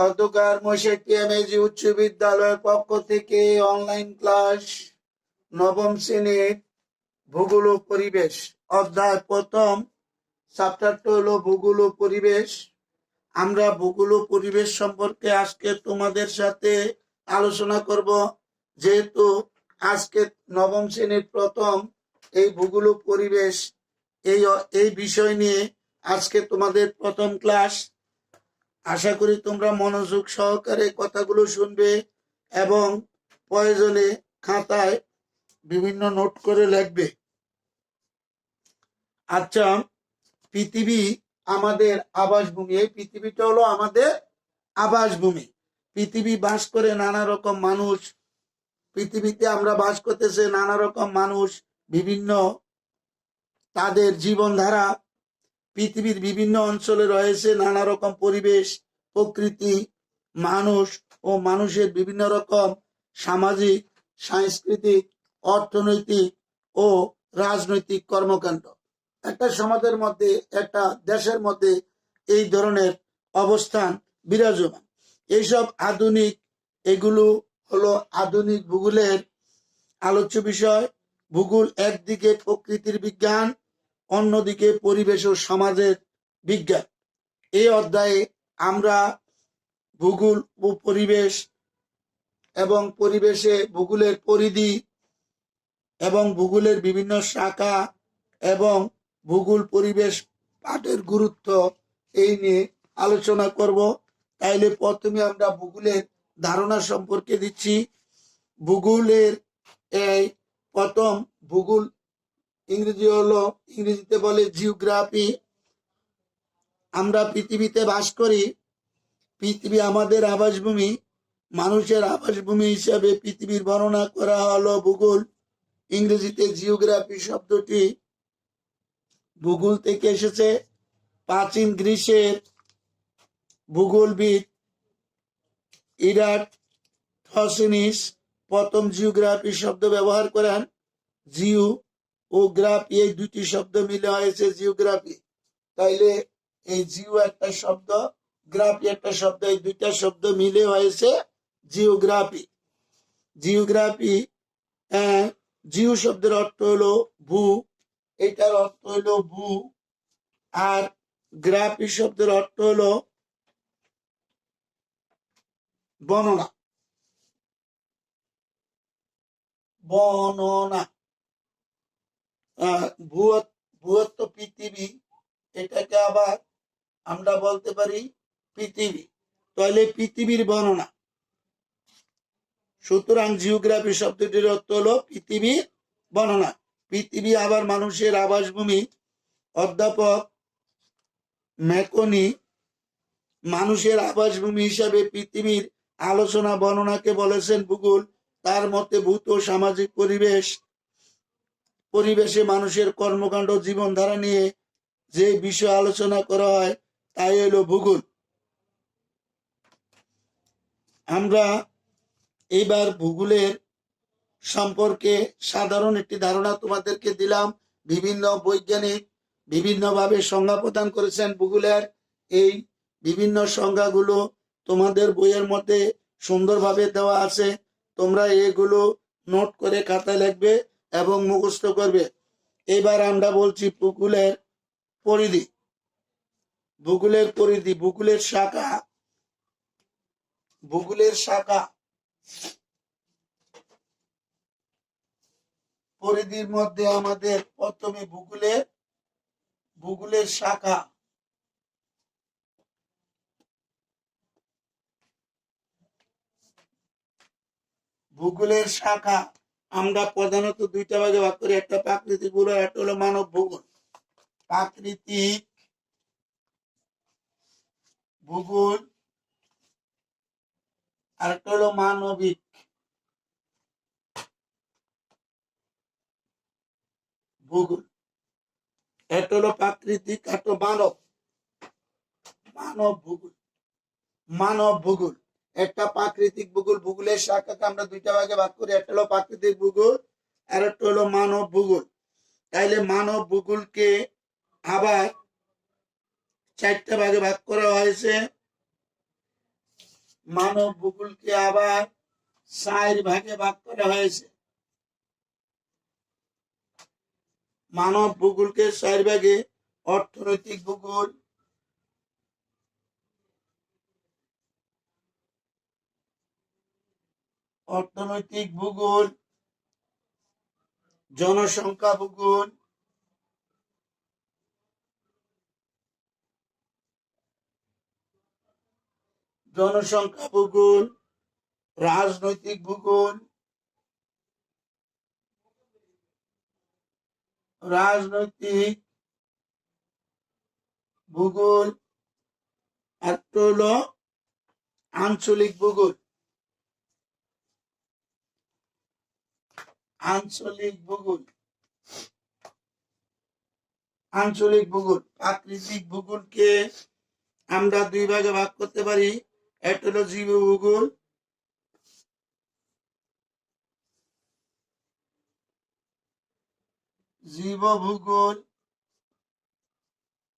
Khandakar মশাইটি MAG উচ্চ বিদ্যালয়ের পক্ষ থেকে অনলাইন ক্লাস নবম শ্রেণীর ভূগোল ও পরিবেশ অধ্যায় প্রথম চ্যাপ্টারটা হলো ভূগোল ও পরিবেশ। আমরা ভূগোল ও পরিবেশ সম্পর্কে আজকে তোমাদের সাথে আলোচনা করব। যেহেতু আজকে নবম শ্রেণীর প্রথম এই ভূগোল ও পরিবেশ এই বিষয় নিয়ে আজকে তোমাদের প্রথম ক্লাস। আশা করি তোমরা মনোযোগ সহকারে কথাগুলো শুনবে এবং প্রয়োজনে খাতায় বিভিন্ন নোট করে লিখবে। আচ্ছা, পৃথিবী আমাদের আবাসভূমি। এই পৃথিবীটা হলো আমাদের আবাসভূমি। পৃথিবী বাস করে নানা রকম মানুষ। পৃথিবীতে আমরা বাস করতেছে নানা রকম মানুষ, বিভিন্ন তাদের জীবনধারা। পৃথিবীর বিভিন্ন অঞ্চলে রয়েছে নানা রকম পরিবেশ, প্রকৃতি, মানুষ ও মানুষের বিভিন্ন রকম সামাজিক, সাংস্কৃতিক, অর্থনৈতিক ও রাজনৈতিক কর্মকাণ্ড। একটা সমাজের মধ্যে, একটা দেশের মধ্যে এই ধরনের অবস্থান বিরাজমান। এইসব এগুলো হলো আধুনিক ভূগোলের আলোচ্য বিষয়। ভূগোল একদিকে প্রকৃতির বিজ্ঞান, অন্যদিকে পরিবেশ ও সমাজের বিজ্ঞান। এই অধ্যায়ে আমরা ভূগোল ও পরিবেশ এবং পরিবেশে ভূগোলের পরিধি এবং ভূগোলের বিভিন্ন শাখা এবং ভূগোল পরিবেশ পাঠের গুরুত্ব এই নিয়ে আলোচনা করব। তাইলে প্রথমে আমরা ভূগোলের ধারণা সম্পর্কে দিচ্ছি। ভূগোলের এই প্রথম ভূগোল ইংরেজিতে বলে জিওগ্রাফি। আমরা পৃথিবীতে বাস করি। পৃথিবী আমাদের আবাসভূমি। মানুষের আবাসভূমি হিসাবে পৃথিবীর বর্ণনা করা হলো ভূগোল। ইংরেজিতে জিওগ্রাফি শব্দটি ভূগোল থেকে এসেছে। প্রাচীন গ্রিসের ভূগোলবিদ ইরাটোথেনিস প্রথম জিওগ্রাফি শব্দ ব্যবহার করেন। জিও ও গ্রাফি এই দুটি শব্দ মিলে হয়েছে জিওগ্রাফি। তাইলে এই জিও একটা শব্দ, গ্রাফি একটা শব্দ, এই দুইটা শব্দ মিলে হয়েছে জিওগ্রাফি। জিওগ্রাফি, জিও শব্দের অর্থ হলো ভূ, এটার অর্থ হলো ভূ। আর গ্রাফি শব্দের অর্থ হলো বর্ণনা। ভূত্ব পৃথিবী, এটাকে আবার আমরা বলতে পারি পৃথিবী। তাহলে পৃথিবীর বর্ণনা। সুতরাং জিওগ্রাফি শব্দটির অর্থ হলো পৃথিবীর বর্ণনা। পৃথিবী আবার মানুষের আবাসভূমি। অধ্যাপক ম্যাকনি মানুষের আবাসভূমি হিসাবে পৃথিবীর আলোচনা বর্ণনাকে বলেছেন ভূগোল। তার মতে ভূত ও সামাজিক পরিবেশে মানুষের কর্মকাণ্ড, জীবনধারা নিয়ে যে বিষয় আলোচনা করা হয় তাই হলো ভূগোল। আমরা এইবার ভূগোলের সম্পর্কে সাধারণ একটি ধারণা তোমাদেরকে দিলাম। বিভিন্ন বৈজ্ঞানিক বিভিন্নভাবে সংজ্ঞা প্রদান করেছেন ভূগোলের। এই বিভিন্ন সংজ্ঞাগুলো তোমাদের বইয়ের মধ্যে সুন্দরভাবে দেওয়া আছে। তোমরা এগুলো নোট করে খাতায় লিখবে এবং মুখস্থ করবে। এবার আমরা বলছি ভূগোলের পরিধি। ভূগোলের পরিধি, ভূগোলের শাখা। পরিধির মধ্যে আমাদের প্রথমে ভূগোলের শাখা। ভূগোলের শাখা আমরা প্রধানত দুইটা ভাগে ভাগ করি। একটা প্রাকৃতিক ভূগোল, একটা হলো মানব ভূগোল। প্রাকৃতিক ভূগোল আর একটা হলো মানবিক ভূগোল। একটা হলো প্রাকৃতিক, একটা মানব ভূগোল। একটা প্রাকৃতিক ভূগোল। ভূগোলের শাখাকে আমরা দুইটা ভাগে ভাগ করি। একটা হলো প্রাকৃতিক ভূগোল আর একটা হলো মানব ভূগোল। তাইলে মানব ভূগোলকে আবার চারটা ভাগে ভাগ করা হয়েছে। মানব ভূগোলকে আবার 4 ভাগে ভাগ করা হয়েছে। মানব ভূগোলকে 4 ভাগে: অর্থনৈতিক ভূগোল, জনসংখ্যা ভূগোল, রাজনৈতিক ভূগোল, আর হলো আঞ্চলিক ভূগোল। প্রাকৃতিক ভূগোলকে আমরা 2 ভাগে ভাগ করতে পারি। একটা হলো জীবভূগোল,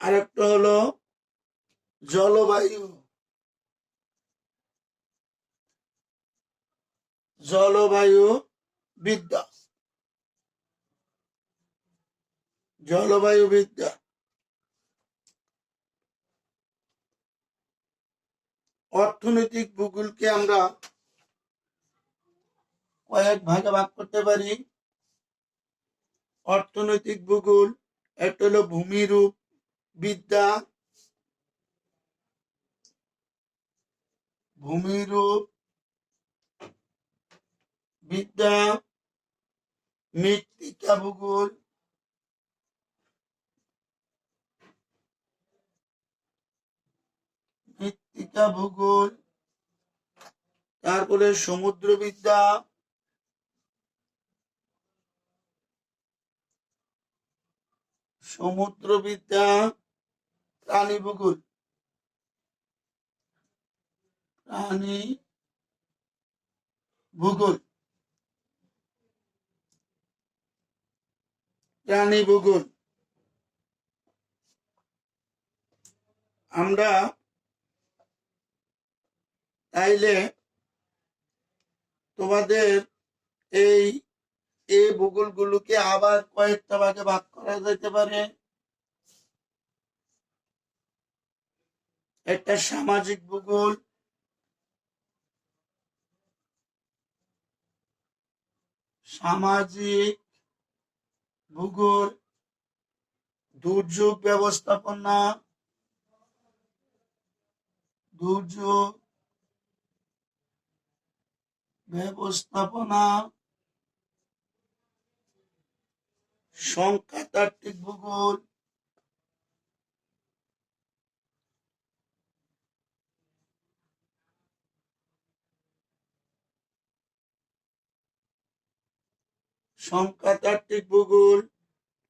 আর একটা হলো জলবায়ু বিদ্যা। অর্থনৈতিক ভূগোলকে আমরা কয়েক ভাগে ভাগ করতে পারি। অর্থনৈতিক ভূগোল একটা হলো ভূমিরূপ বিদ্যা, মৃত্তিকা ভূগোল, তারপরে সমুদ্রবিদ্যা, প্রাণী ভূগোল, আমরা তাইলে তোমাদের এই ভূগোলগুলোকে আবার কয়েকটা ভাগে ভাগ করা যেতে পারে। একটা সামাজিক ভূগোল, দুর্যোগ ব্যবস্থাপনা, সংখ্যাতাত্ত্বিক ভূগোল,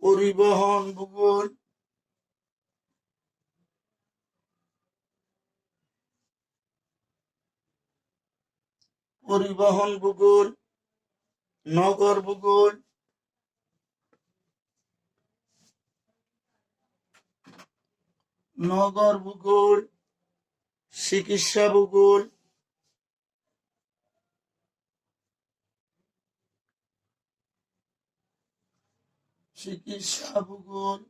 পরিবহন ভূগোল, নগর ভূগোল, চিকিৎসা ভূগোল,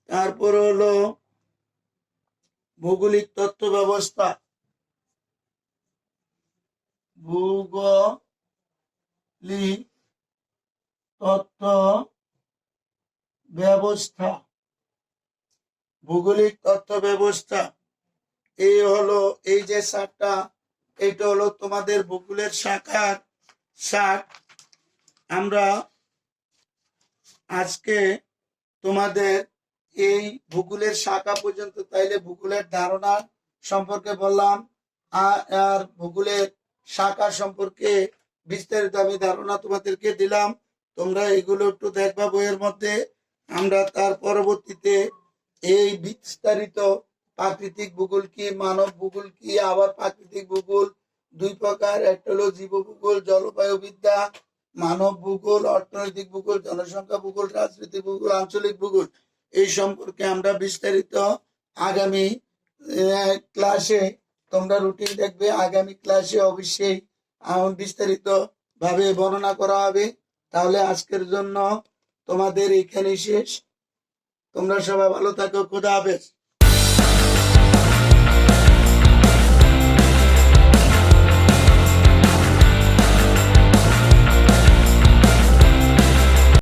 তারপর হলো ভৌগোলিক তথ্য ব্যবস্থা, এই যে শাখা, এটা হলো তোমাদের ভূগোলের শাখার শাখ। আমরা আজকে তোমাদের এই ভূগোলের শাখা পর্যন্ত তাইলে ভূগোলের ধারণা সম্পর্কে বললাম, আর ভূগোলের শাখা সম্পর্কে বিস্তারিত আমি ধারণা তোমাদেরকে দিলাম। তোমরা এগুলো একটু দেখবা বইয়ের মধ্যে। আমরা তার পরবর্তীতে এই বিস্তারিত প্রাকৃতিক ভূগোল কি, মানব ভূগোল কি, আবার প্রাকৃতিক ভূগোল 2 প্রকার, একটা হলো জীব ভূগোল, জলবায়ু বিদ্যা, মানব ভূগোল, অর্থনৈতিক ভূগোল, জনসংখ্যা ভূগোল, রাজনৈতিক ভূগোল, আঞ্চলিক ভূগোল, এই সম্পর্কে আমরা বিস্তারিত আগামী ক্লাসে তোমরা রুটিন দেখবে। আগামী ক্লাসে অবশ্যই বিস্তারিত ভাবে বর্ণনা করা হবে। তাহলে আজকের জন্য তোমাদের এখানে শেষ। তোমরা সবাই ভালো থাকো। খোদা হাফেজ।